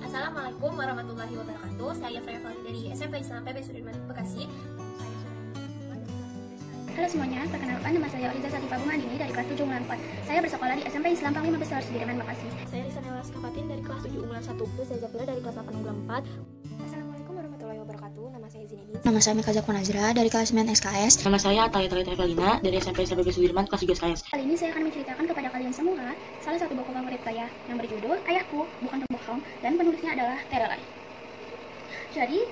Assalamualaikum warahmatullahi wabarakatuh. Saya Freya Fali dari SMP Islam PB Sudirman, Bekasi. Halo semuanya, perkenalkan nama saya Oliza Satifah Bumadini dari kelas 7 unggulan 4. Saya bersekolah di SMP Islam Panglima Besar Sudirman, Bekasi. Saya Risanela Skapatin dari kelas 7 unggulan 1. Saya Zafira dari kelas 8 unggulan 4. Assalamualaikum warahmatullahi wabarakatuh. Nama saya Zinedine. Nama saya Mika Zakwan Azra dari kelas 9 SKS. Nama saya Atalia Talita Evelina dari SMP SPB Sudirman kelas 3 SKS. Kali ini saya akan menceritakan kepada kalian semua salah satu buku favorit saya yang berjudul Ayahku Bukan Pembohong dan penulisnya adalah Terelai. Jadi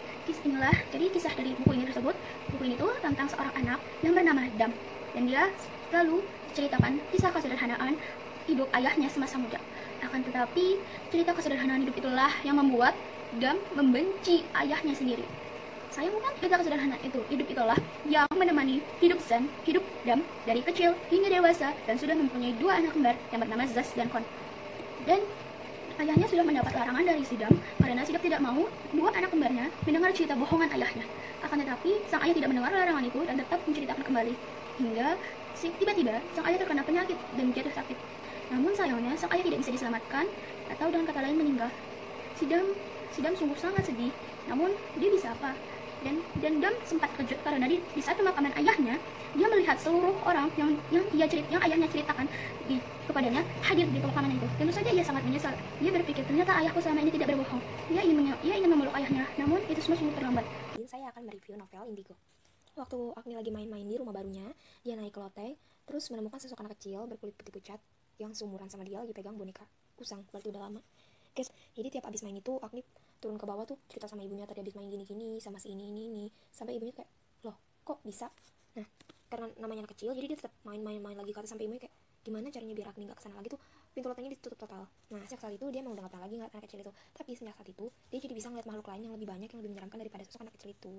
kisah dari buku ini tersebut. Buku ini tuh tentang seorang anak yang bernama Dam, dan dia selalu ceritakan kisah kesederhanaan hidup ayahnya semasa muda. Akan tetapi cerita kesederhanaan hidup itulah yang membuat Dam membenci ayahnya sendiri. Sayang bukan, cerita kesederhanaan itu, hidup itulah yang menemani hidup Dam dari kecil hingga dewasa, dan sudah mempunyai 2 anak kembar yang bernama Zaz dan Kon. Dan ayahnya sudah mendapat larangan dari Sidam karena Sidam tidak mau 2 anak kembarnya mendengar cerita bohongan ayahnya. Akan tetapi sang ayah tidak mendengar larangan itu dan tetap menceritakan kembali, hingga tiba-tiba sang ayah terkena penyakit dan jatuh sakit. Namun sayangnya sang ayah tidak bisa diselamatkan, atau dengan kata lain meninggal. Sidam sungguh sangat sedih. Namun dia bisa apa? Dan Dam sempat kejut karena di saat pemakaman ayahnya, dia melihat seluruh orang yang ayahnya ceritakan kepadanya hadir di pemakaman itu. Tentu saja ia sangat menyesal. Dia berpikir, ternyata ayahku selama ini tidak berbohong. Ia ingin memeluk ayahnya, namun itu semua sungguh terlambat. Saya akan mereview novel Indigo. Waktu Agni lagi main-main di rumah barunya, dia naik ke loteng, terus menemukan sosok anak kecil berkulit putih pucat yang seumuran sama dia lagi pegang boneka kusang, berarti udah lama. Guys, jadi tiap abis main itu Agni turun ke bawah tuh cerita sama ibunya, tadi abis main gini-gini sama si ini, sampai ibunya kayak, loh kok bisa? Nah, karena namanya anak kecil, jadi dia tetap main lagi ke atas, sampai ibunya kayak, gimana caranya biar Agni gak kesana lagi tuh, pintu lotengnya ditutup total. Nah, sejak saat itu dia mau udah gak pernah lagi ngeliat anak kecil itu. Tapi sejak saat itu dia jadi bisa ngeliat makhluk lain yang lebih banyak, yang lebih menyeramkan daripada sosok anak kecil itu.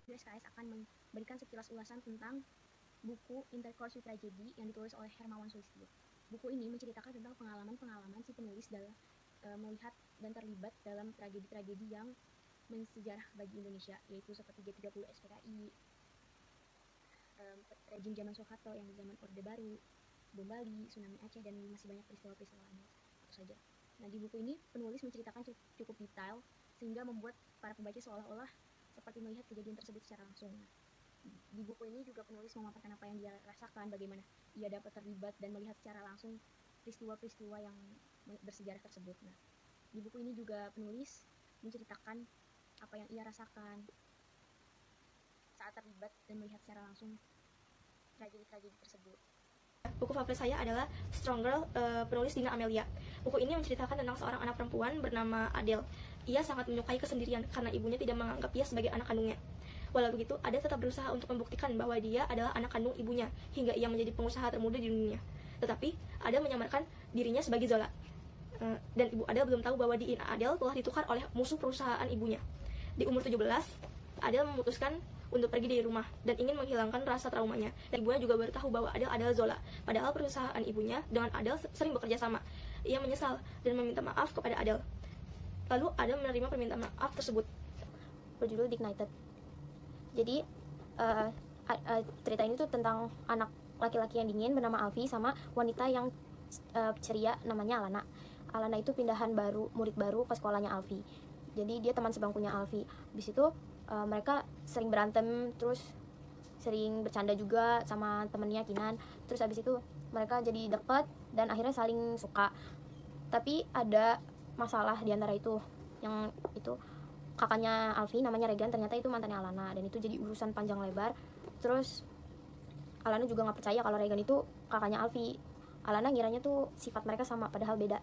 SKS akan memberikan sekilas ulasan tentang buku Intercourse with Tragedy yang ditulis oleh Hermawan Sulistyo. Buku ini menceritakan tentang pengalaman si penulis dalam melihat dan terlibat dalam tragedi-tragedi yang mensejarah bagi Indonesia, yaitu seperti G30 SPKI, rejim zaman Soeharto yang zaman Orde Baru, bom Bali, tsunami Aceh, dan masih banyak peristiwa-peristiwa lainnya. Itu saja. Nah, di buku ini penulis menceritakan cukup detail sehingga membuat para pembaca seolah-olah seperti melihat kejadian tersebut secara langsung. Nah, di buku ini juga penulis memaparkan apa yang dia rasakan, bagaimana ia dapat terlibat dan melihat secara langsung peristiwa-peristiwa yang bersejarah tersebut. Nah, di buku ini juga penulis menceritakan apa yang ia rasakan saat terlibat dan melihat secara langsung tragedi-tragedi tersebut. Buku favorit saya adalah Strong Girl, penulis Dina Amelia. Buku ini menceritakan tentang seorang anak perempuan bernama Adele. Ia sangat menyukai kesendirian karena ibunya tidak menganggap ia sebagai anak kandungnya. Walau begitu, Adele tetap berusaha untuk membuktikan bahwa dia adalah anak kandung ibunya, hingga ia menjadi pengusaha termuda di dunia. Tetapi, Adele menyamarkan dirinya sebagai Zola. Dan ibu Adele belum tahu bahwa DNA Adele telah ditukar oleh musuh perusahaan ibunya. Di umur 17, Adele memutuskan untuk pergi dari rumah dan ingin menghilangkan rasa traumanya. Dan ibunya juga baru tahu bahwa Adele adalah Zola. Padahal perusahaan ibunya dengan Adele sering bekerja sama. Ia menyesal dan meminta maaf kepada Adele. Lalu Adele menerima permintaan maaf tersebut. Berjudul Dignited. Jadi cerita ini tuh tentang anak laki-laki yang dingin bernama Alfi sama wanita yang ceria namanya Alana. Alana itu pindahan baru, murid baru ke sekolahnya Alfi. Jadi dia teman sebangkunya Alfi. Habis itu mereka sering berantem, terus sering bercanda juga sama temennya Kinan. Terus habis itu mereka jadi dekat dan akhirnya saling suka. Tapi ada masalah di antara itu. Yang itu kakaknya Alfi namanya Regan, ternyata itu mantannya Alana, dan itu jadi urusan panjang lebar. Terus Alana juga nggak percaya kalau Regan itu kakaknya Alfi. Alana ngiranya tuh sifat mereka sama, padahal beda.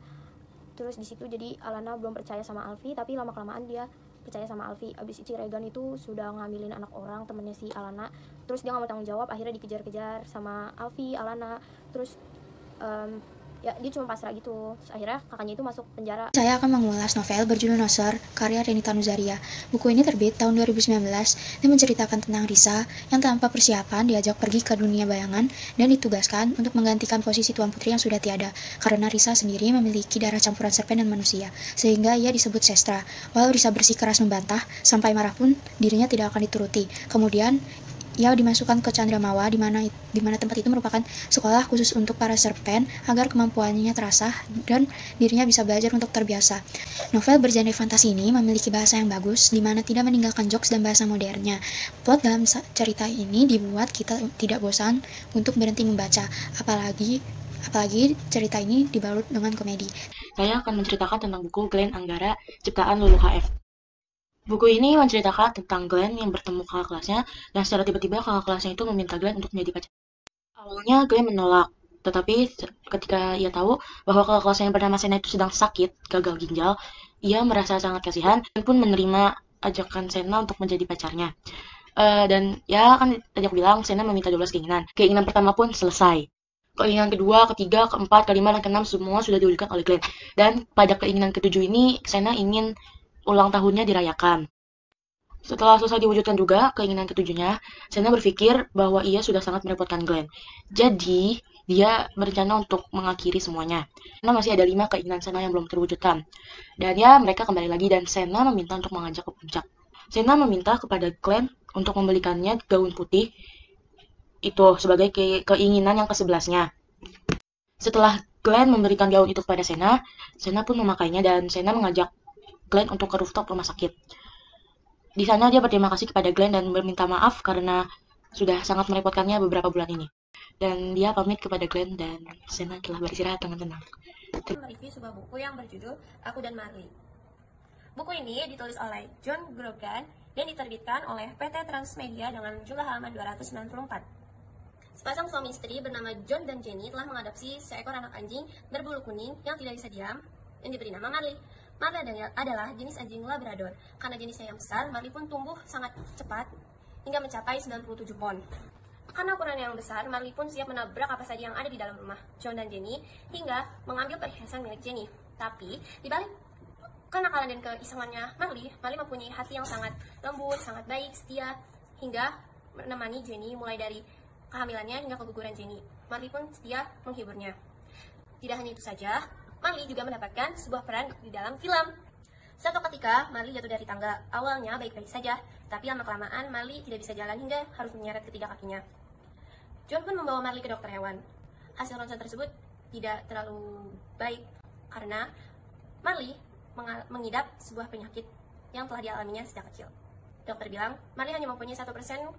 Terus di situ jadi Alana belum percaya sama Alfi, tapi lama-kelamaan dia percaya sama Alfi. Abis itu Regan itu sudah ngambilin anak orang, temennya si Alana. Terus dia nggak mau tanggung jawab, akhirnya dikejar-kejar sama Alfi, Alana. Terus ya dia cuma pasrah gitu. Terus akhirnya kakaknya itu masuk penjara. Saya akan mengulas novel berjudul Noser, karya Renita Nuzaria. Buku ini terbit tahun 2019 dan menceritakan tentang Risa yang tanpa persiapan diajak pergi ke dunia bayangan dan ditugaskan untuk menggantikan posisi Tuan Putri yang sudah tiada, karena Risa sendiri memiliki darah campuran serpen dan manusia, sehingga ia disebut Sestra. Walau Risa bersikeras membantah, sampai marah pun dirinya tidak akan dituruti. Kemudian ia dimasukkan ke Candramawa, di mana tempat itu merupakan sekolah khusus untuk para serpen agar kemampuannya terasah dan dirinya bisa belajar untuk terbiasa. Novel bergenre fantasi ini memiliki bahasa yang bagus, di mana tidak meninggalkan jokes dan bahasa modernnya. Plot dalam cerita ini dibuat kita tidak bosan untuk berhenti membaca, apalagi cerita ini dibalut dengan komedi. Saya akan menceritakan tentang buku Glenn Anggara, ciptaan Lulu HF. Buku ini menceritakan tentang Glenn yang bertemu kakak kelasnya, dan secara tiba-tiba kakak kelasnya itu meminta Glenn untuk menjadi pacar. Awalnya Glenn menolak, tetapi ketika ia tahu bahwa kakak kelasnya yang bernama Sena itu sedang sakit, gagal ginjal, ia merasa sangat kasihan dan pun menerima ajakan Sena untuk menjadi pacarnya. Dan ya kan tadi aku bilang Sena meminta 12 keinginan. Keinginan pertama pun selesai. Keinginan kedua, ketiga, keempat, kelima, dan keenam semua sudah diwujudkan oleh Glenn. Dan pada keinginan ketujuh ini, Sena ingin ulang tahunnya dirayakan. Setelah selesai diwujudkan juga keinginan ketujuhnya, Sena berpikir bahwa ia sudah sangat merepotkan Glenn. Jadi, dia berencana untuk mengakhiri semuanya. Karena masih ada 5 keinginan Sena yang belum terwujudkan. Dan ya, mereka kembali lagi dan Sena meminta untuk mengajak ke puncak. Sena meminta kepada Glenn untuk membelikannya gaun putih itu sebagai keinginan yang ke-11-nya. Setelah Glenn memberikan gaun itu kepada Sena, Sena pun memakainya dan Sena mengajak Glenn untuk ke rooftop rumah sakit. Di sana dia berterima kasih kepada Glenn dan meminta maaf karena sudah sangat merepotkannya beberapa bulan ini. Dan dia pamit kepada Glenn dan Sena telah beristirahat dengan tenang. Mereview sebuah buku yang berjudul Aku dan Marley. Buku ini ditulis oleh John Grogan dan diterbitkan oleh PT Transmedia dengan jumlah halaman 294. Sepasang suami istri bernama John dan Jenny telah mengadopsi seekor anak anjing berbulu kuning yang tidak bisa diam yang diberi nama Marley. Marley adalah jenis anjing Labrador. Karena jenisnya yang besar, Marley pun tumbuh sangat cepat hingga mencapai 97 pon. Karena ukurannya yang besar, Marley pun siap menabrak apa saja yang ada di dalam rumah John dan Jenny hingga mengambil perhiasan milik Jenny. Tapi dibalik kenakalan dan keisengannya Marley mempunyai hati yang sangat lembut, sangat baik, setia hingga menemani Jenny mulai dari kehamilannya hingga keguguran Jenny. Marley pun setia menghiburnya. Tidak hanya itu saja, Marley juga mendapatkan sebuah peran di dalam film. Suatu ketika, Marley jatuh dari tangga. Awalnya baik-baik saja, tapi lama-kelamaan Marley tidak bisa jalan hingga harus menyeret ketiga kakinya. John pun membawa Marley ke dokter hewan. Hasil ronsen tersebut tidak terlalu baik karena Marley mengidap sebuah penyakit yang telah dialaminya sejak kecil. Dokter bilang, Marley hanya mempunyai 1%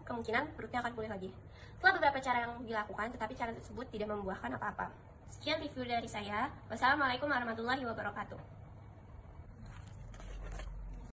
kemungkinan perutnya akan pulih lagi. Setelah beberapa cara yang dilakukan, tetapi cara tersebut tidak membuahkan apa-apa. Sekian review dari saya. Wassalamualaikum warahmatullahi wabarakatuh.